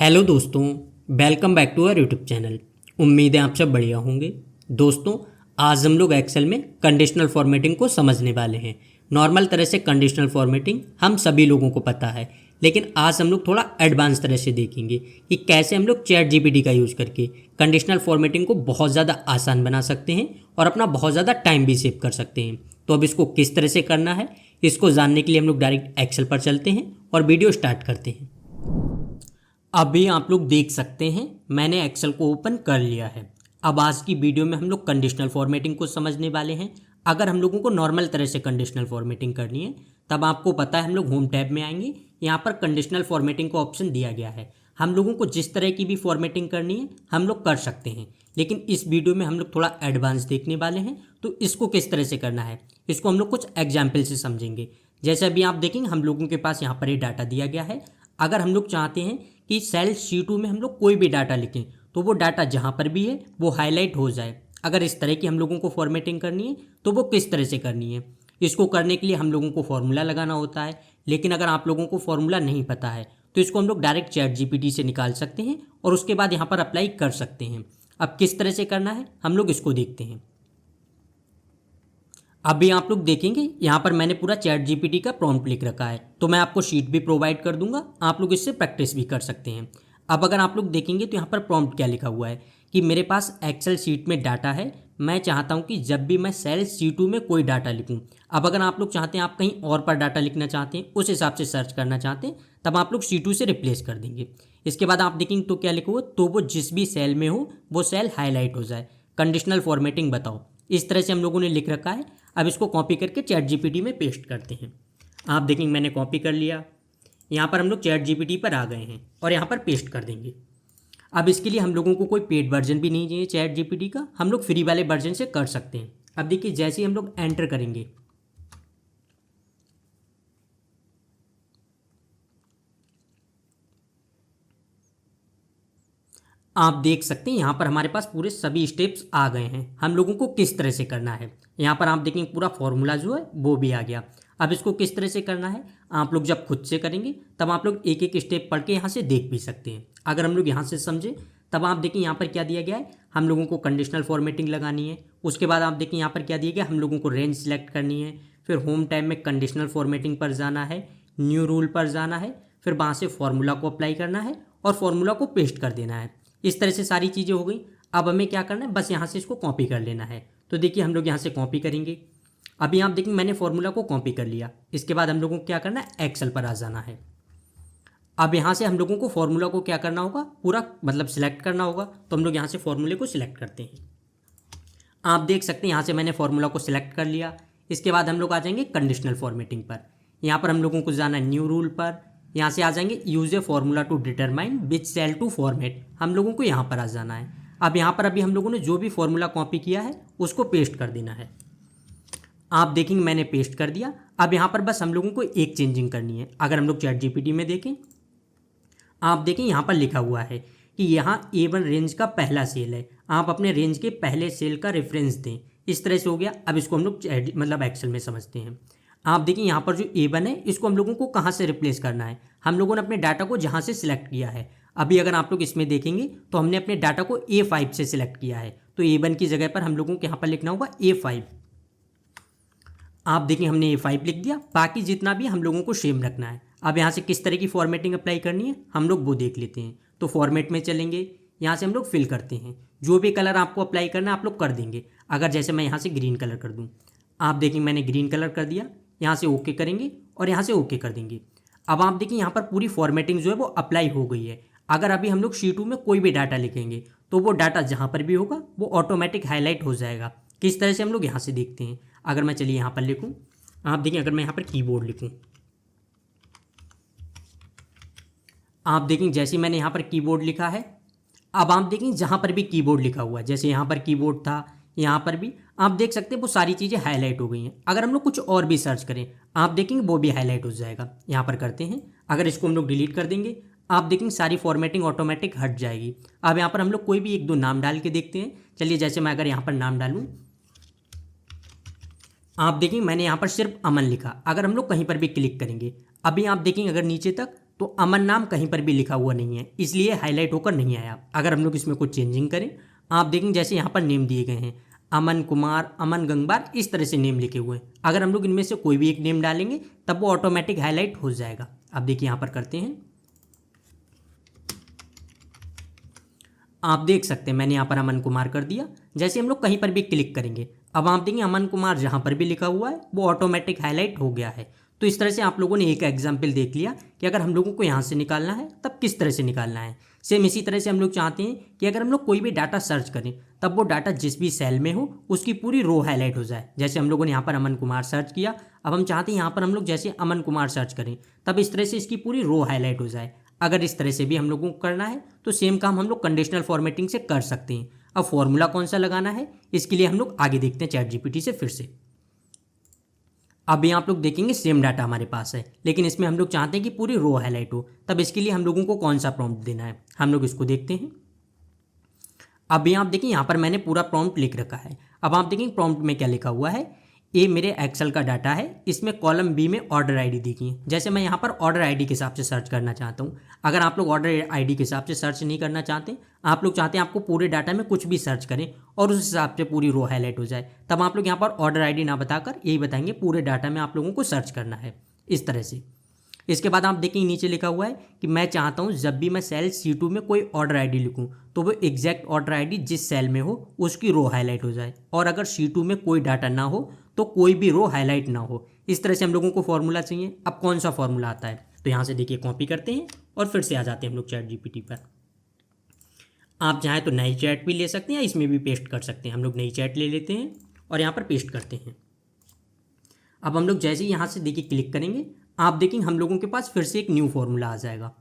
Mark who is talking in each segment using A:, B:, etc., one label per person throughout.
A: Hello दोस्तों, welcome back to our YouTube channel. उम्मीद है आप सब बढ़िया होंगे। दोस्तों, आज हम लोग एक्सेल में कंडीशनल फॉर्मेटिंग को समझने वाले हैं। नॉर्मल तरह से कंडीशनल फॉर्मेटिंग हम सभी लोगों को पता है, लेकिन आज हम लोग थोड़ा एडवांस तरह से देखेंगे कि कैसे हम लोग चैट जीपीटी का यूज़ करके कंडीशनल फॉर्मेटिंग को बहुत ज़्यादा आसान बना सकते हैं और अपना बहुत ज़्यादा टाइम भी सेव कर सकते हैं। तो अब इसको किस तरह से करना है, इसको जानने के लिए हम लोग डायरेक्ट एक्सेल पर चलते हैं और वीडियो स्टार्ट करते हैं। अभी आप लोग देख सकते हैं मैंने एक्सेल को ओपन कर लिया है। अब आज की वीडियो में हम लोग कंडीशनल फॉर्मेटिंग को समझने वाले हैं। अगर हम लोगों को नॉर्मल तरह से कंडीशनल फॉर्मेटिंग करनी है तब आपको पता है हम लोग होम टैब में आएंगे। यहाँ पर कंडीशनल फॉर्मेटिंग का ऑप्शन दिया गया है। हम लोगों को जिस तरह की भी फॉर्मेटिंग करनी है हम लोग कर सकते हैं, लेकिन इस वीडियो में हम लोग थोड़ा एडवांस देखने वाले हैं। तो इसको किस तरह से करना है इसको हम लोग कुछ एग्जाम्पल से समझेंगे। जैसे अभी आप देखेंगे हम लोगों के पास यहाँ पर ये डाटा दिया गया है। अगर हम लोग चाहते हैं कि सेल C2 में हम लोग कोई भी डाटा लिखें तो वो डाटा जहाँ पर भी है वो हाईलाइट हो जाए। अगर इस तरह की हम लोगों को फॉर्मेटिंग करनी है तो वो किस तरह से करनी है, इसको करने के लिए हम लोगों को फॉर्मूला लगाना होता है। लेकिन अगर आप लोगों को फॉर्मूला नहीं पता है तो इसको हम लोग डायरेक्ट चैट जीपीटी से निकाल सकते हैं और उसके बाद यहाँ पर अप्लाई कर सकते हैं। अब किस तरह से करना है हम लोग इसको देखते हैं। अभी आप लोग देखेंगे यहाँ पर मैंने पूरा चैट जीपीटी का प्रॉम्प्ट लिख रखा है, तो मैं आपको शीट भी प्रोवाइड कर दूंगा, आप लोग इससे प्रैक्टिस भी कर सकते हैं। अब अगर आप लोग देखेंगे तो यहाँ पर प्रॉम्प्ट क्या लिखा हुआ है कि मेरे पास एक्सेल शीट में डाटा है, मैं चाहता हूँ कि जब भी मैं सेल C2 में कोई डाटा लिखूँ। अब अगर आप लोग चाहते हैं आप कहीं और पर डाटा लिखना चाहते हैं, उस हिसाब से सर्च करना चाहते हैं, तब आप लोग C2 से रिप्लेस कर देंगे। इसके बाद आप देखेंगे तो क्या लिखा हुआ, तो वो जिस भी सेल में हो वो सेल हाईलाइट हो जाए। कंडीशनल फॉर्मेटिंग बताओ। इस तरह से हम लोगों ने लिख रखा है। अब इसको कॉपी करके चैट जीपीटी में पेस्ट करते हैं। आप देखेंगे मैंने कॉपी कर लिया। यहाँ पर हम लोग चैट जीपीटी पर आ गए हैं और यहाँ पर पेस्ट कर देंगे। अब इसके लिए हम लोगों को कोई पेड वर्जन भी नहीं चाहिए चैट जीपीटी का, हम लोग फ्री वाले वर्जन से कर सकते हैं। अब देखिए जैसे ही हम लोग एंटर करेंगे आप देख सकते हैं यहाँ पर हमारे पास पूरे सभी स्टेप्स आ गए हैं। हम लोगों को किस तरह से करना है, यहाँ पर आप देखेंगे पूरा फॉर्मूला जो है वो भी आ गया। अब इसको किस तरह से करना है आप लोग जब खुद से करेंगे तब आप लोग एक एक स्टेप पढ़ के यहाँ से देख भी सकते हैं। अगर हम लोग यहाँ से समझे तब आप देखिए यहाँ पर क्या दिया गया है, हम लोगों को कंडीशनल फॉर्मेटिंग लगानी है। उसके बाद आप देखिए यहाँ पर क्या दिया गया, हम लोगों को रेंज सेलेक्ट करनी है। फिर होम टाइम में कंडीशनल फॉर्मेटिंग पर जाना है, न्यू रूल पर जाना है, फिर वहाँ से फॉर्मूला को अप्लाई करना है और फॉर्मूला को पेस्ट कर देना है। इस तरह से सारी चीज़ें हो गई। अब हमें क्या करना है, बस यहाँ से इसको कॉपी कर लेना है। तो देखिए हम लोग यहाँ से कॉपी करेंगे। अभी आप देखेंगे मैंने फॉर्मूला को कॉपी कर लिया। इसके बाद हम लोगों को क्या करना है, एक्सेल पर आ जाना है। अब यहाँ से हम लोगों को फॉर्मूला को क्या करना होगा, पूरा मतलब सिलेक्ट करना होगा। तो हम लोग यहाँ से फॉर्मूले को सिलेक्ट करते हैं। आप देख सकते हैं यहाँ से मैंने फॉर्मूला को सिलेक्ट कर लिया। इसके बाद हम लोग आ जाएंगे कंडीशनल फॉर्मेटिंग पर। यहाँ पर हम लोगों को जाना है न्यू रूल पर। यहाँ से आ जाएंगे use a formula to determine which cell to format, हम लोगों को यहाँ पर आ जाना है। अब यहाँ पर अभी हम लोगों ने जो भी फॉर्मूला कॉपी किया है उसको पेस्ट कर देना है। आप देखेंगे मैंने पेस्ट कर दिया। अब यहाँ पर बस हम लोगों को एक चेंजिंग करनी है। अगर हम लोग चैट जीपीटी में देखें, आप देखें यहाँ पर लिखा हुआ है कि यहाँ A1 रेंज का पहला सेल है, आप अपने रेंज के पहले सेल का रेफरेंस दें। इस तरह से हो गया। अब इसको हम लोग मतलब एक्सेल में समझते हैं। आप देखिए यहाँ पर जो A1 है इसको हम लोगों को कहाँ से रिप्लेस करना है, हम लोगों ने अपने डाटा को जहाँ से सिलेक्ट किया है। अभी अगर आप लोग इसमें देखेंगे तो हमने अपने डाटा को A5 से सिलेक्ट किया है, तो A1 की जगह पर हम लोगों को यहाँ पर लिखना होगा A5। आप देखिए हमने A5 लिख दिया। बाकी जितना भी हम लोगों को सेम रखना है। अब यहाँ से किस तरह की फॉर्मेटिंग अप्लाई करनी है हम लोग वो देख लेते हैं। तो फॉर्मेट में चलेंगे, यहाँ से हम लोग फिल करते हैं। जो भी कलर आपको अप्लाई करना है आप लोग कर देंगे। अगर जैसे मैं यहाँ से ग्रीन कलर कर दूँ, आप देखेंगे मैंने ग्रीन कलर कर दिया। यहाँ से ओके करेंगे और यहाँ से ओके कर देंगे। अब आप देखिए यहाँ पर पूरी फॉर्मेटिंग जो है वो अप्लाई हो गई है। अगर अभी हम लोग C2 में कोई भी डाटा लिखेंगे तो वो डाटा जहाँ पर भी होगा वो ऑटोमेटिक हाईलाइट हो जाएगा। किस तरह से हम लोग यहाँ से देखते हैं। अगर मैं चलिए यहाँ पर लिखूँ, आप देखिए अगर मैं यहाँ पर कीबोर्ड लिखूँ, आप देखेंगे जैसे मैंने यहाँ पर कीबोर्ड लिखा है। अब आप देखेंगे जहाँ पर भी कीबोर्ड लिखा हुआ है, जैसे यहाँ पर कीबोर्ड था, यहाँ पर भी आप देख सकते हैं वो सारी चीज़ें हाईलाइट हो गई हैं। अगर हम लोग कुछ और भी सर्च करें आप देखेंगे वो भी हाईलाइट हो जाएगा। यहाँ पर करते हैं, अगर इसको हम लोग डिलीट कर देंगे आप देखेंगे सारी फॉर्मेटिंग ऑटोमेटिक हट जाएगी। अब यहाँ पर हम लोग कोई भी एक दो नाम डाल के देखते हैं। चलिए जैसे मैं अगर यहाँ पर नाम डालूँ, आप देखेंगे मैंने यहाँ पर सिर्फ अमन लिखा। अगर हम लोग कहीं पर भी क्लिक करेंगे, अभी आप देखेंगे अगर नीचे तक तो अमन नाम कहीं पर भी लिखा हुआ नहीं है, इसलिए हाईलाइट होकर नहीं आया। अगर हम लोग इसमें कुछ चेंजिंग करें, आप देखेंगे जैसे यहाँ पर नेम दिए गए हैं अमन कुमार, अमन गंगवार, इस तरह से नेम लिखे हुए हैं। अगर हम लोग इनमें से कोई भी एक नेम डालेंगे तब वो ऑटोमेटिक हाईलाइट हो जाएगा। अब देखिए यहाँ पर करते हैं, आप देख सकते हैं मैंने यहाँ पर अमन कुमार कर दिया। जैसे हम लोग कहीं पर भी क्लिक करेंगे, अब आप देखेंगे अमन कुमार जहाँ पर भी लिखा हुआ है वो ऑटोमेटिक हाईलाइट हो गया है। तो इस तरह से आप लोगों ने एक एग्जाम्पल देख लिया कि अगर हम लोगों को यहाँ से निकालना है तब किस तरह से निकालना है। सेम इसी तरह से हम लोग चाहते हैं कि अगर हम लोग कोई भी डाटा सर्च करें तब वो डाटा जिस भी सेल में हो उसकी पूरी रो हाईलाइट हो जाए। जैसे हम लोगों ने यहाँ पर अमन कुमार सर्च किया, अब हम चाहते हैं यहाँ पर हम लोग जैसे अमन कुमार सर्च करें तब इस तरह से इसकी पूरी रो हाईलाइट हो जाए। अगर इस तरह से भी हम लोगों को करना है तो सेम काम हम लोग कंडीशनल फॉर्मेटिंग से कर सकते हैं। अब फॉर्मूला कौन सा लगाना है इसके लिए हम लोग आगे देखते हैं चैट जीपीटी से फिर से। अब यहाँ आप लोग देखेंगे सेम डाटा हमारे पास है, लेकिन इसमें हम लोग चाहते हैं कि पूरी रो हाईलाइट हो। तब इसके लिए हम लोगों को कौन सा प्रॉम्प्ट देना है, हम लोग इसको देखते हैं। अब यहाँ आप देखिए यहाँ पर मैंने पूरा प्रॉम्प्ट लिख रखा है। अब आप देखेंगे प्रॉम्प्ट में क्या लिखा हुआ है, ये मेरे एक्सेल का डाटा है, इसमें कॉलम बी में ऑर्डर आईडी देखिए। जैसे मैं यहाँ पर ऑर्डर आईडी के हिसाब से सर्च करना चाहता हूँ। अगर आप लोग ऑर्डर आईडी के हिसाब से सर्च नहीं करना चाहते, आप लोग चाहते हैं आपको पूरे डाटा में कुछ भी सर्च करें और उस हिसाब से पूरी रो हाईलाइट हो जाए, तब आप लोग यहाँ पर ऑर्डर आईडी ना बताकर यही बताएंगे पूरे डाटा में आप लोगों को सर्च करना है, इस तरह से। इसके बाद आप देखेंगे नीचे लिखा हुआ है कि मैं चाहता हूँ जब भी मैं सेल C2 में कोई ऑर्डर आईडी लिखूँ तो वो एग्जैक्ट ऑर्डर आईडी जिस सेल में हो उसकी रो हाईलाइट हो जाए, और अगर C2 में कोई डाटा ना हो तो कोई भी रो हाईलाइट ना हो। इस तरह से हम लोगों को फॉर्मूला चाहिए। अब कौन सा फॉर्मूला आता है, तो यहाँ से देखिए कॉपी करते हैं और फिर से आ जाते हैं हम लोग चैट जीपीटी पर। आप चाहें तो नई चैट भी ले सकते हैं या इसमें भी पेस्ट कर सकते हैं। हम लोग नई चैट ले लेते हैं और यहाँ पर पेस्ट करते हैं। अब हम लोग जैसे ही यहाँ से देखिए क्लिक करेंगे, आप देखेंगे हम लोगों के पास फिर से एक न्यू फॉर्मूला आ जाएगा।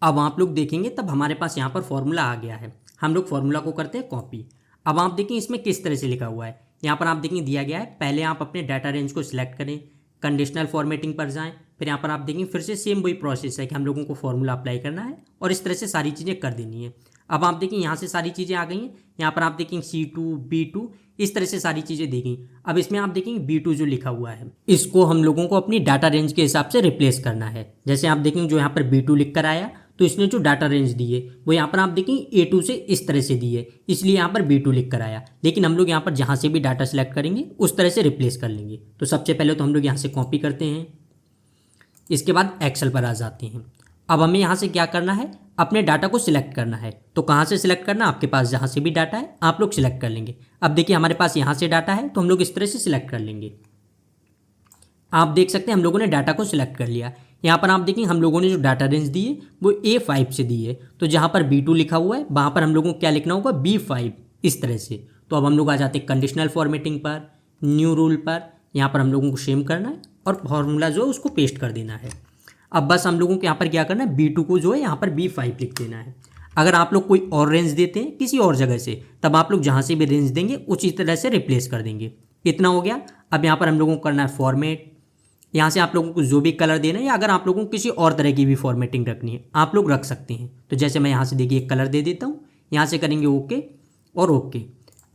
A: अब आप लोग देखेंगे तब हमारे पास यहाँ पर फॉर्मूला आ गया है। हम लोग फॉर्मूला को करते हैं कॉपी। अब आप देखें इसमें किस तरह से लिखा हुआ है, यहाँ पर आप देखेंगे दिया गया है, पहले आप अपने डाटा रेंज को सिलेक्ट करें, कंडीशनल फॉर्मेटिंग पर जाएं, फिर यहाँ पर आप देखेंगे फिर से सेम वही प्रोसेस है कि हम लोगों को फॉर्मूला अप्लाई करना है और इस तरह से सारी चीज़ें कर देनी है। अब आप देखें यहाँ से सारी चीज़ें आ गई हैं। यहाँ पर आप देखेंगे C2 B2 इस तरह से सारी चीज़ें देखें। अब इसमें आप देखेंगे B2 जो लिखा हुआ है इसको हम लोगों को अपनी डाटा रेंज के हिसाब से रिप्लेस करना है। जैसे आप देखेंगे जो यहाँ पर B2 लिख कर आया तो इसने जो डाटा रेंज दी है वो यहाँ पर आप देखेंगे A2 से इस तरह से दी है, इसलिए यहाँ पर B2 लिख कर आया। लेकिन हम लोग यहाँ पर जहाँ से भी डाटा सेलेक्ट करेंगे उस तरह से रिप्लेस कर लेंगे। तो सबसे पहले तो हम लोग यहाँ से कॉपी करते हैं, इसके बाद एक्सेल पर आ जाते हैं। अब हमें यहाँ से क्या करना है, अपने डाटा को सिलेक्ट करना है। तो कहाँ से सिलेक्ट करना, आपके पास जहाँ से भी डाटा है आप लोग सिलेक्ट कर लेंगे। अब देखिए हमारे पास यहाँ से डाटा है तो हम लोग इस तरह से सिलेक्ट कर लेंगे। आप देख सकते हैं हम लोगों ने डाटा को सिलेक्ट कर लिया। यहाँ पर आप देखेंगे हम लोगों ने जो डाटा रेंज दी है वो A5 से दी है, तो जहाँ पर B2 लिखा हुआ है वहाँ पर हम लोगों को क्या लिखना होगा, B5 इस तरह से। तो अब हम लोग आ जाते हैं कंडीशनल फॉर्मेटिंग पर, न्यू रूल पर। यहाँ पर हम लोगों को सेम करना है और फॉर्मूला जो है उसको पेस्ट कर देना है। अब बस हम लोगों को यहाँ पर क्या करना है, B2 को जो है यहाँ पर B5 लिख देना है। अगर आप लोग कोई और रेंज देते हैं किसी और जगह से, तब आप लोग जहाँ से भी रेंज देंगे उसी तरह से रिप्लेस कर देंगे। इतना हो गया। अब यहाँ पर हम लोगों को करना है फॉर्मेट। यहाँ से आप लोगों को जो भी कलर देना है या अगर आप लोगों को किसी और तरह की भी फॉर्मेटिंग रखनी है आप लोग रख सकते हैं। तो जैसे मैं यहाँ से देखिए एक कलर दे देता हूँ, यहाँ से करेंगे ओके और ओके।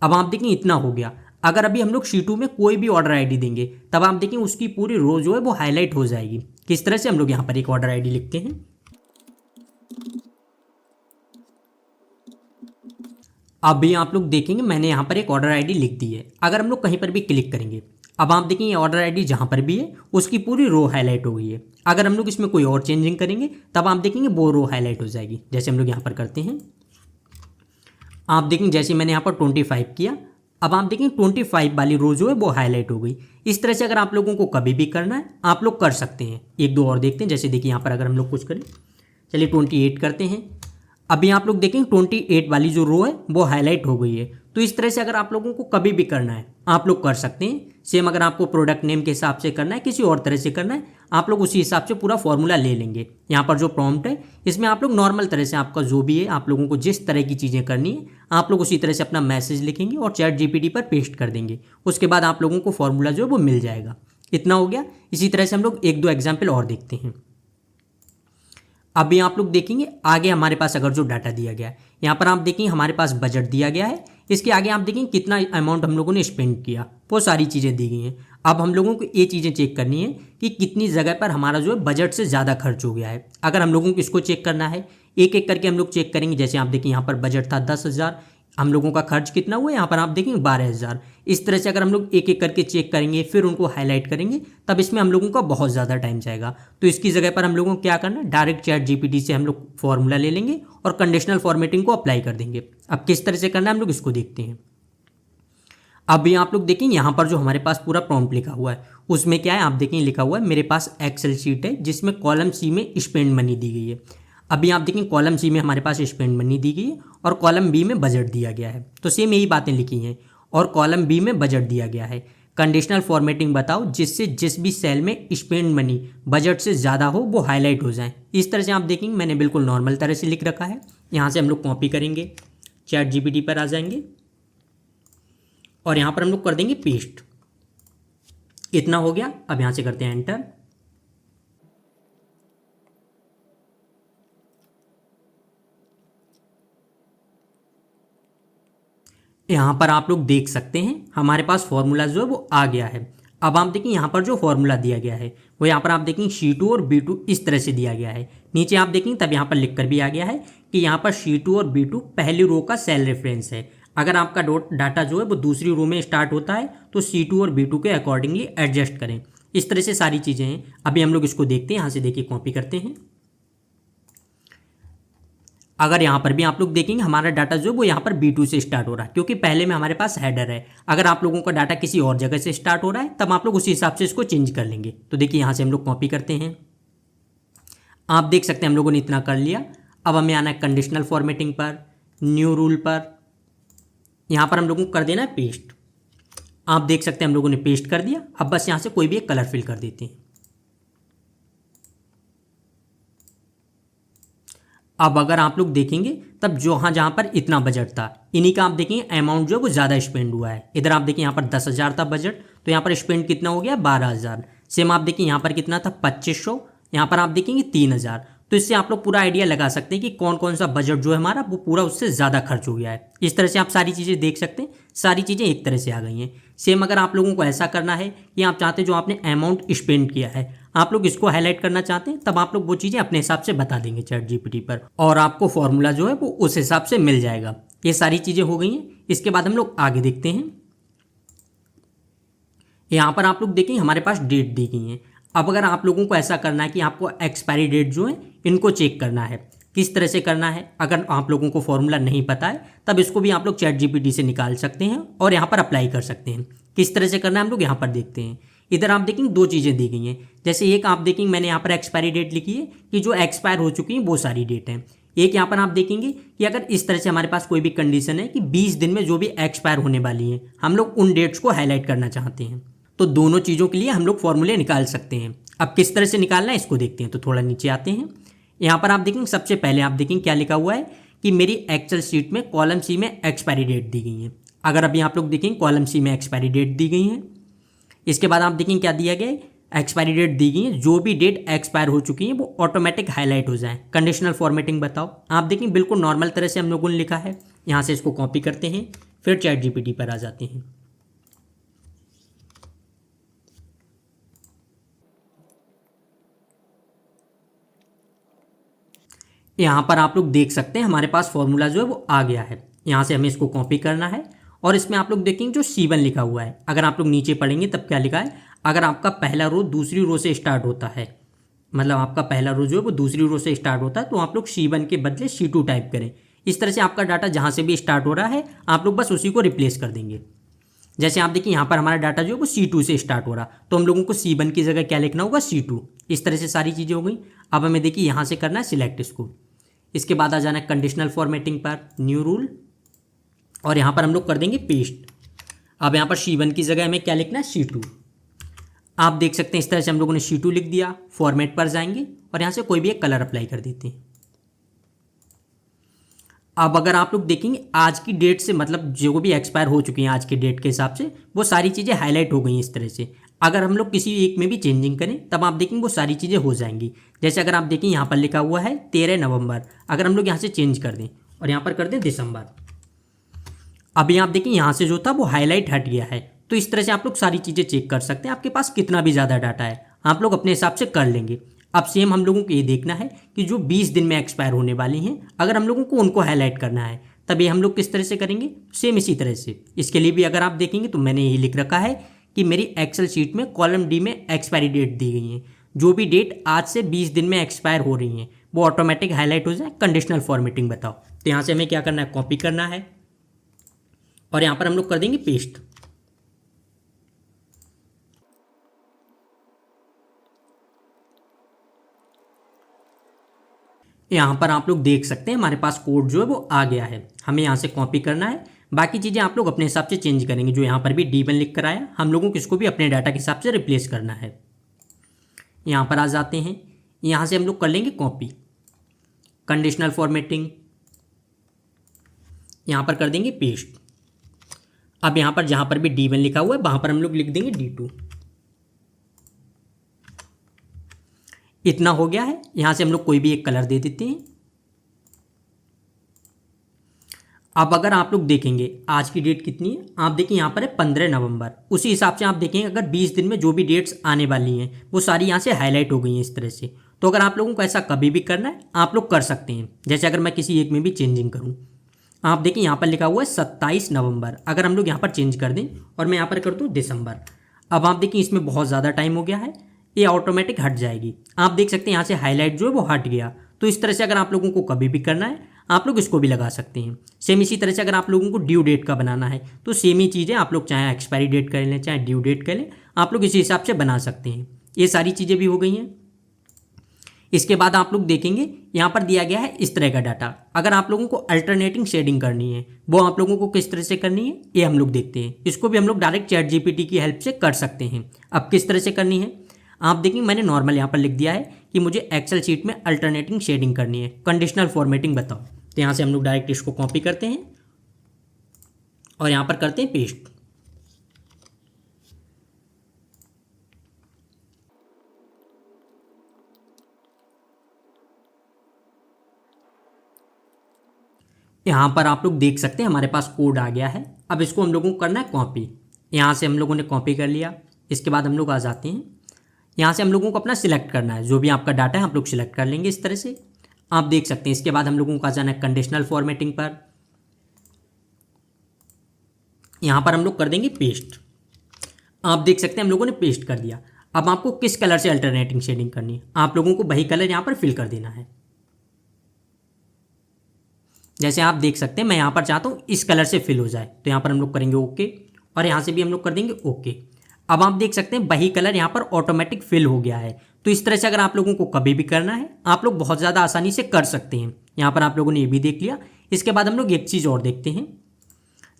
A: अब आप देखें इतना हो गया। अगर अभी हम लोग C2 में कोई भी ऑर्डर आईडी देंगे तब आप देखें उसकी पूरी रो जो है वो हाईलाइट हो जाएगी। किस तरह से, हम लोग यहाँ पर एक ऑर्डर आईडी लिखते हैं। अभी आप लोग देखेंगे मैंने यहाँ पर एक ऑर्डर आईडी लिख दी है। अगर हम लोग कहीं पर भी क्लिक करेंगे, अब आप देखेंगे ऑर्डर आईडी जहाँ पर भी है उसकी पूरी रो हाईलाइट हो गई है। अगर हम लोग इसमें कोई और चेंजिंग करेंगे तब आप देखेंगे वो रो हाईलाइट हो जाएगी। जैसे हम लोग यहाँ पर करते हैं, आप देखेंगे जैसे मैंने यहाँ पर 25 किया, अब आप देखेंगे 25 वाली रो जो है वो हाईलाइट हो गई। इस तरह से अगर आप लोगों को कभी भी करना है आप लोग कर सकते हैं। एक दो और देखते हैं, जैसे देखिए यहाँ पर अगर हम लोग कुछ करें, चलिए 28 करते हैं। अभी आप लोग देखेंगे 28 वाली जो रो है वो हाईलाइट हो गई है। तो इस तरह से अगर आप लोगों को कभी भी करना है आप लोग कर सकते हैं। सेम अगर आपको प्रोडक्ट नेम के हिसाब से करना है, किसी और तरह से करना है, आप लोग उसी हिसाब से पूरा फॉर्मूला ले लेंगे। यहाँ पर जो प्रॉम्प्ट है इसमें आप लोग नॉर्मल तरह से आपका जो भी है आप लोगों को जिस तरह की चीज़ें करनी है आप लोग उसी तरह से अपना मैसेज लिखेंगे और चैट जीपीटी पर पेस्ट कर देंगे। उसके बाद आप लोगों को फॉर्मूला जो है वो मिल जाएगा। इतना हो गया। इसी तरह से हम लोग एक दो एग्जाम्पल और देखते हैं। अभी आप लोग देखेंगे आगे हमारे पास अगर जो डाटा दिया गया है, यहाँ पर आप देखेंगे हमारे पास बजट दिया गया है, इसके आगे आप देखें कितना अमाउंट हम लोगों ने स्पेंड किया, वो सारी चीज़ें दी गई हैं। अब हम लोगों को ये चीज़ें चेक करनी है कि कितनी जगह पर हमारा जो है बजट से ज़्यादा खर्च हो गया है। अगर हम लोगों को इसको चेक करना है, एक एक करके हम लोग चेक करेंगे। जैसे आप देखिए यहाँ पर बजट था 10,000, हम लोगों का खर्च कितना हुआ, यहाँ पर आप देखेंगे 12,000। इस तरह से अगर हम लोग एक एक करके चेक करेंगे, फिर उनको हाईलाइट करेंगे, तब इसमें हम लोगों का बहुत ज़्यादा टाइम जाएगा। तो इसकी जगह पर हम लोगों को क्या करना है, डायरेक्ट चैट जीपीटी से हम लोग फॉर्मूला ले लेंगे और कंडीशनल फॉर्मेटिंग को अप्लाई कर देंगे। अब किस तरह से करना है हम लोग इसको देखते हैं। अब आप लोग देखेंगे यहाँ पर जो हमारे पास पूरा प्रॉम्प्ट लिखा हुआ है, उसमें क्या है आप देखेंगे लिखा हुआ है, मेरे पास एक्सेल शीट है जिसमें कॉलम सी में स्पेंड मनी दी गई है। अभी आप देखेंगे कॉलम सी में हमारे पास स्पेंड मनी दी गई है और कॉलम बी में बजट दिया गया है। तो सेम यही बातें लिखी हैं और कॉलम बी में बजट दिया गया है। कंडीशनल फॉर्मेटिंग बताओ जिससे जिस भी सेल में स्पेंड मनी बजट से ज़्यादा हो वो हाईलाइट हो जाए। इस तरह से आप देखेंगे मैंने बिल्कुल नॉर्मल तरह से लिख रखा है। यहाँ से हम लोग कॉपी करेंगे, चैट जीपीटी पर आ जाएंगे और यहाँ पर हम लोग कर देंगे पेस्ट। इतना हो गया। अब यहाँ से करते हैं एंटर। यहाँ पर आप लोग देख सकते हैं हमारे पास फॉर्मूला जो है वो आ गया है। अब आप देखिए यहाँ पर जो फॉर्मूला दिया गया है वो यहाँ पर आप देखेंगे C2 और B2 इस तरह से दिया गया है। नीचे आप देखेंगे तब यहाँ पर लिख कर भी आ गया है कि यहाँ पर C2 और B2 पहली रो का सेल रेफरेंस है। अगर आपका डाटा जो है वो दूसरी रो में स्टार्ट होता है तो C2 और B2 के अकॉर्डिंगली एडजस्ट करें। इस तरह से सारी चीज़ें हैं। अभी हम लोग इसको देखते हैं, यहाँ से देखिए कॉपी करते हैं। अगर यहाँ पर भी आप लोग देखेंगे हमारा डाटा जो है वो यहाँ पर B2 से स्टार्ट हो रहा है क्योंकि पहले में हमारे पास हेडर है। अगर आप लोगों का डाटा किसी और जगह से स्टार्ट हो रहा है तब आप लोग उसी हिसाब से इसको चेंज कर लेंगे। तो देखिए यहाँ से हम लोग कॉपी करते हैं। आप देख सकते हैं हम लोगों ने इतना कर लिया। अब हमें आना है कंडीशनल फॉर्मेटिंग पर, न्यू रूल पर। यहाँ पर हम लोगों को कर देना है पेस्ट। आप देख सकते हैं हम लोगों ने पेस्ट कर दिया। अब बस यहाँ से कोई भी एक कलर फिल कर देते हैं। अब अगर आप लोग देखेंगे तब जहाँ पर इतना बजट था इन्हीं का आप देखेंगे अमाउंट जो है वो ज़्यादा स्पेंड हुआ है। इधर आप देखिए यहाँ पर 10,000 था बजट, तो यहाँ पर स्पेंड कितना हो गया 12,000। सेम आप देखिए यहाँ पर कितना था 2,500, यहाँ पर आप देखेंगे 3,000। तो इससे आप लोग पूरा आइडिया लगा सकते हैं कि कौन कौन सा बजट जो है हमारा वो पूरा उससे ज़्यादा खर्च हो गया है। इस तरह से आप सारी चीज़ें देख सकते हैं। सारी चीज़ें एक तरह से आ गई हैं। सेम अगर आप लोगों को ऐसा करना है कि आप चाहते हैं जो आपने अमाउंट स्पेंड किया है आप लोग इसको हाईलाइट करना चाहते हैं तब आप लोग वो चीज़ें अपने हिसाब से बता देंगे चैट जीपीटी पर और आपको फॉर्मूला जो है वो उस हिसाब से मिल जाएगा। ये सारी चीज़ें हो गई हैं। इसके बाद हम लोग आगे देखते हैं। यहाँ पर आप लोग देखें हमारे पास डेट दी गई है। अब अगर आप लोगों को ऐसा करना है कि आपको एक्सपायरी डेट जो है इनको चेक करना है, किस तरह से करना है, अगर आप लोगों को फॉर्मूला नहीं पता है तब इसको भी आप लोग चैट जीपीटी से निकाल सकते हैं और यहाँ पर अप्लाई कर सकते हैं। किस तरह से करना है हम लोग यहाँ पर देखते हैं। इधर आप देखेंगे दो चीज़ें दी गई हैं। जैसे एक आप देखेंगे मैंने यहाँ पर एक्सपायरी डेट लिखी है कि जो एक्सपायर हो चुकी हैं वो सारी डेट हैं। एक यहाँ पर आप देखेंगे कि अगर इस तरह से हमारे पास कोई भी कंडीशन है कि 20 दिन में जो भी एक्सपायर होने वाली हैं हम लोग उन डेट्स को हाईलाइट करना चाहते हैं, तो दोनों चीज़ों के लिए हम लोग फॉर्मूले निकाल सकते हैं। अब किस तरह से निकालना है इसको देखते हैं। तो थोड़ा नीचे आते हैं। यहाँ पर आप देखेंगे सबसे पहले आप देखेंगे क्या लिखा हुआ है कि मेरी एक्सेल शीट में कॉलम सी में एक्सपायरी डेट दी गई है। अगर अभी आप लोग देखेंगे कॉलम सी में एक्सपायरी डेट दी गई है। इसके बाद आप देखेंगे क्या दिया गया है, एक्सपायरी डेट दी गई है। जो भी डेट एक्सपायर हो चुकी है वो ऑटोमेटिक हाईलाइट हो जाए। कंडीशनल फॉर्मेटिंग बताओ। आप देखेंगे बिल्कुल नॉर्मल तरह से हम लोगों ने लिखा है। यहाँ से इसको कॉपी करते हैं, फिर चैट जीपीटी पर आ जाते हैं। यहाँ पर आप लोग देख सकते हैं हमारे पास फॉर्मूला जो है वो आ गया है। यहाँ से हमें इसको कॉपी करना है और इसमें आप लोग देखेंगे जो C1 लिखा हुआ है, अगर आप लोग नीचे पढ़ेंगे तब क्या लिखा है, अगर आपका पहला रो दूसरी रो से स्टार्ट होता है, मतलब आपका पहला रो जो है वो दूसरी रो से स्टार्ट होता है तो आप लोग C1 के बदले C2 टाइप करें। इस तरह से आपका डाटा जहाँ से भी स्टार्ट हो रहा है आप लोग बस उसी को रिप्लेस कर देंगे। जैसे आप देखिए यहाँ पर हमारा डाटा जो है वो C2 से स्टार्ट हो रहा तो हम लोगों को C1 की जगह क्या लिखना होगा C2। इस तरह से सारी चीज़ें हो गई। अब हमें देखिए यहाँ से करना है सिलेक्ट इसको। इसके बाद आ जाना है कंडीशनल फॉर्मेटिंग पर, न्यू रूल, और यहाँ पर हम लोग कर देंगे पेस्ट। अब यहाँ पर C1 की जगह हमें क्या लिखना है C2। आप देख सकते हैं इस तरह से हम लोगों ने C2 लिख दिया। फॉर्मेट पर जाएंगे और यहाँ से कोई भी एक कलर अप्लाई कर देते हैं। अब अगर आप लोग देखेंगे आज की डेट से, मतलब जो भी एक्सपायर हो चुकी हैं आज की डेट के हिसाब से, वो सारी चीज़ें हाईलाइट हो गई इस तरह से। अगर हम लोग किसी एक में भी चेंजिंग करें तब आप देखेंगे वो सारी चीज़ें हो जाएंगी। जैसे अगर आप देखें यहाँ पर लिखा हुआ है 13 नवंबर, अगर हम लोग यहाँ से चेंज कर दें और यहाँ पर कर दें दिसंबर। अभी आप देखिए यहाँ से जो था वो हाईलाइट हट गया है। तो इस तरह से आप लोग सारी चीज़ें चेक कर सकते हैं, आपके पास कितना भी ज़्यादा डाटा है आप लोग अपने हिसाब से कर लेंगे। अब सेम हम लोगों को ये देखना है कि जो 20 दिन में एक्सपायर होने वाली हैं, अगर हम लोगों को उनको हाईलाइट करना है तब ये हम लोग किस तरह से करेंगे, सेम इसी तरह से। इसके लिए भी अगर आप देखेंगे तो मैंने यही लिख रखा है कि मेरी एक्सेल शीट में कॉलम डी में एक्सपायरी डेट दी गई है। जो भी डेट आज से 20 दिन में एक्सपायर हो रही हैं वो ऑटोमेटिक हाईलाइट हो जाए। कंडीशनल फॉर्मेटिंग बताओ, तो यहाँ से हमें क्या करना है, कॉपी करना है और यहाँ पर हम लोग कर देंगे पेस्ट। यहाँ पर आप लोग देख सकते हैं हमारे पास कोड जो है वो आ गया है। हमें यहाँ से कॉपी करना है, बाकी चीज़ें आप लोग अपने हिसाब से चेंज करेंगे। जो यहाँ पर भी D1 लिख कर आया, हम लोगों को इसको भी अपने डाटा के हिसाब से रिप्लेस करना है। यहाँ पर आ जाते हैं, यहाँ से हम लोग कर लेंगे कॉपी, कंडीशनल फॉर्मेटिंग, यहाँ पर कर देंगे पेस्ट। अब यहाँ पर जहाँ पर भी D1 लिखा हुआ है वहाँ पर हम लोग लिख देंगे D2। इतना हो गया है। यहाँ से हम लोग कोई भी एक कलर दे देते हैं। अब अगर आप लोग देखेंगे आज की डेट कितनी है, आप देखिए यहाँ पर है 15 नवंबर। उसी हिसाब से आप देखेंगे अगर 20 दिन में जो भी डेट्स आने वाली हैं वो सारी यहाँ से हाईलाइट हो गई हैं इस तरह से। तो अगर आप लोगों को ऐसा कभी भी करना है आप लोग कर सकते हैं। जैसे अगर मैं किसी एक में भी चेंजिंग करूँ, आप देखिए यहाँ पर लिखा हुआ है 27 नवंबर, अगर हम लोग यहाँ पर चेंज कर दें और मैं यहाँ पर कर दूँ दिसंबर, अब आप देखिए इसमें बहुत ज़्यादा टाइम हो गया है, ये ऑटोमेटिक हट जाएगी। आप देख सकते हैं यहाँ से हाईलाइट जो है वो हट गया। तो इस तरह से अगर आप लोगों को कभी भी करना है आप लोग इसको भी लगा सकते हैं। सेम इसी तरह से अगर आप लोगों को ड्यू डेट का बनाना है तो सेम ही चीज़ें आप लोग चाहे एक्सपायरी डेट कर लें चाहे ड्यू डेट कर लें, आप लोग इसी हिसाब से बना सकते हैं। ये सारी चीज़ें भी हो गई हैं। इसके बाद आप लोग देखेंगे यहाँ पर दिया गया है इस तरह का डाटा। अगर आप लोगों को अल्टरनेटिंग शेडिंग करनी है वो आप लोगों को किस तरह से करनी है ये हम लोग देखते हैं। इसको भी हम लोग डायरेक्ट चैट जीपीटी की हेल्प से कर सकते हैं। अब किस तरह से करनी है आप देखेंगे, मैंने नॉर्मल यहाँ पर लिख दिया है कि मुझे एक्सेल शीट में अल्टरनेटिंग शेडिंग करनी है, कंडीशनल फॉर्मेटिंग बताओ। तो यहाँ से हम लोग डायरेक्ट इसको कॉपी करते हैं और यहाँ पर करते हैं पेस्ट। यहाँ पर आप लोग देख सकते हैं हमारे पास कोड आ गया है। अब इसको हम लोगों को करना है कॉपी। यहाँ से हम लोगों ने कॉपी कर लिया। इसके बाद हम लोग आ जाते हैं, यहाँ से हम लोगों को अपना सिलेक्ट करना है, जो भी आपका डाटा है आप लोग सिलेक्ट कर लेंगे इस तरह से। आप देख सकते हैं इसके बाद हम लोगों को आ जाना है कंडीशनल फॉर्मेटिंग पर। यहाँ पर हम लोग कर देंगे पेस्ट। आप देख सकते हैं हम लोगों ने पेस्ट कर दिया। अब आपको किस कलर से अल्टरनेटिंग शेडिंग करनी है, आप लोगों को वही कलर यहाँ पर फिल कर देना है। जैसे आप देख सकते हैं मैं यहाँ पर चाहता हूँ इस कलर से फिल हो जाए, तो यहाँ पर हम लोग करेंगे ओके और यहाँ से भी हम लोग कर देंगे ओके। अब आप देख सकते हैं वही कलर यहाँ पर ऑटोमेटिक फिल हो गया है। तो इस तरह से अगर आप लोगों को कभी भी करना है आप लोग बहुत ज़्यादा आसानी से कर सकते हैं। यहाँ पर आप लोगों ने ये भी देख लिया। इसके बाद हम लोग एक चीज़ और देखते हैं।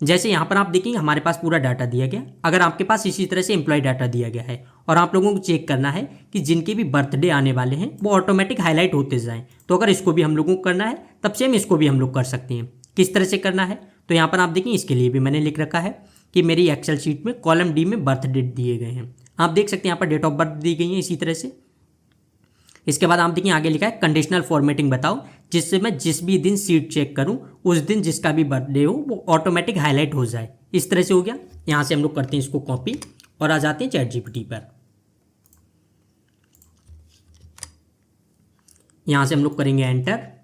A: जैसे यहाँ पर आप देखेंगे हमारे पास पूरा डाटा दिया गया। अगर आपके पास इसी तरह से एम्प्लॉय डाटा दिया गया है और आप लोगों को चेक करना है कि जिनके भी बर्थडे आने वाले हैं वो ऑटोमेटिक हाईलाइट होते जाएं, तो अगर इसको भी हम लोगों को करना है तब सेम इसको भी हम लोग कर सकते हैं। किस तरह से करना है तो यहाँ पर आप देखें, इसके लिए भी मैंने लिख रखा है कि मेरी एक्सेल शीट में कॉलम डी में बर्थ डेट दिए गए हैं। आप देख सकते हैं यहाँ पर डेट ऑफ बर्थ दी गई है इसी तरह से। इसके बाद आप देखिए आगे लिखा है कंडीशनल फॉर्मेटिंग बताओ, जिससे मैं जिस भी दिन शीट चेक करूं उस दिन जिसका भी बर्थडे हो वो ऑटोमेटिक हाईलाइट हो जाए। इस तरह से हो गया। यहाँ से हम लोग करते हैं इसको कॉपी और आ जाते हैं चैट जीपीटी पर। यहाँ से हम लोग करेंगे एंटर।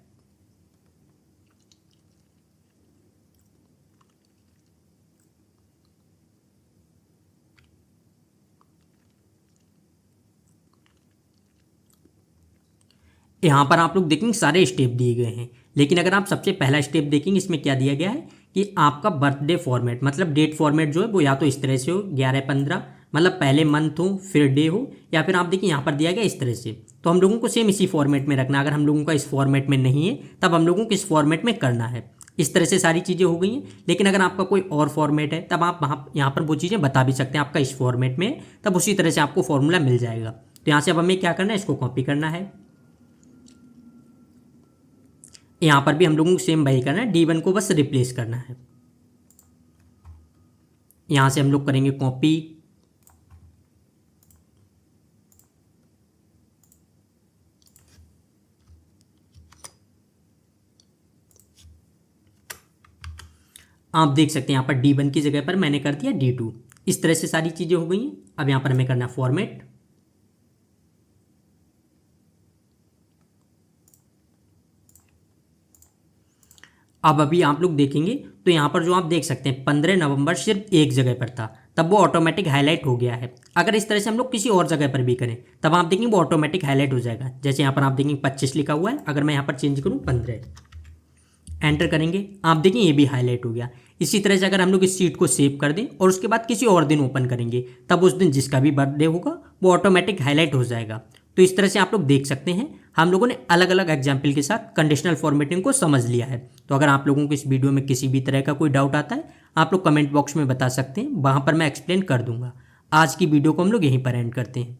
A: यहाँ पर आप लोग देखेंगे सारे स्टेप दिए गए हैं, लेकिन अगर आप सबसे पहला स्टेप देखेंगे इसमें क्या दिया गया है कि आपका बर्थडे फॉर्मेट मतलब डेट फॉर्मेट जो है वो या तो इस तरह से हो 11/15 मतलब पहले मंथ हो फिर डे हो, या फिर आप देखिए यहाँ पर दिया गया इस तरह से। तो हम लोगों को सेम इसी फॉर्मेट में रखना है। अगर हम लोगों का इस फॉर्मेट में नहीं है तब हम लोगों को इस फॉर्मेट में करना है। इस तरह से सारी चीज़ें हो गई हैं। लेकिन अगर आपका कोई और फॉर्मेट है तब आप वहाँ यहाँ पर वो चीज़ें बता भी सकते हैं आपका इस फॉर्मेट में, तब उसी तरह से आपको फॉर्मूला मिल जाएगा। तो यहाँ से अब हमें क्या करना है, इसको कॉपी करना है। यहाँ पर भी हम लोगों को सेम वही करना है, D1 को बस रिप्लेस करना है। यहाँ से हम लोग करेंगे कॉपी, आप देख सकते हैं यहाँ पर D1 की जगह पर मैंने कर दिया D2। इस तरह से सारी चीज़ें हो गई हैं। अब यहाँ पर हमें करना फॉर्मेट। अब अभी आप लोग देखेंगे तो यहाँ पर जो आप देख सकते हैं 15 नवंबर सिर्फ एक जगह पर था, तब वो ऑटोमेटिक हाईलाइट हो गया है। अगर इस तरह से हम लोग किसी और जगह पर भी करें तब आप देखेंगे वो ऑटोमेटिक हाईलाइट हो जाएगा। जैसे यहाँ पर आप देखेंगे 25 लिखा हुआ है, अगर मैं यहाँ पर चेंज करूँ 15, एंटर करेंगे, आप देखें ये भी हाईलाइट हो गया। इसी तरह से अगर हम लोग इस शीट को सेव कर दें और उसके बाद किसी और दिन ओपन करेंगे तब उस दिन जिसका भी बर्थडे होगा वो ऑटोमेटिक हाईलाइट हो जाएगा। तो इस तरह से आप लोग देख सकते हैं हम लोगों ने अलग अलग एग्जाम्पल के साथ कंडीशनल फॉर्मेटिंग को समझ लिया है। तो अगर आप लोगों को इस वीडियो में किसी भी तरह का कोई डाउट आता है आप लोग कमेंट बॉक्स में बता सकते हैं, वहाँ पर मैं एक्सप्लेन कर दूंगा। आज की वीडियो को हम लोग यहीं पर एंड करते हैं।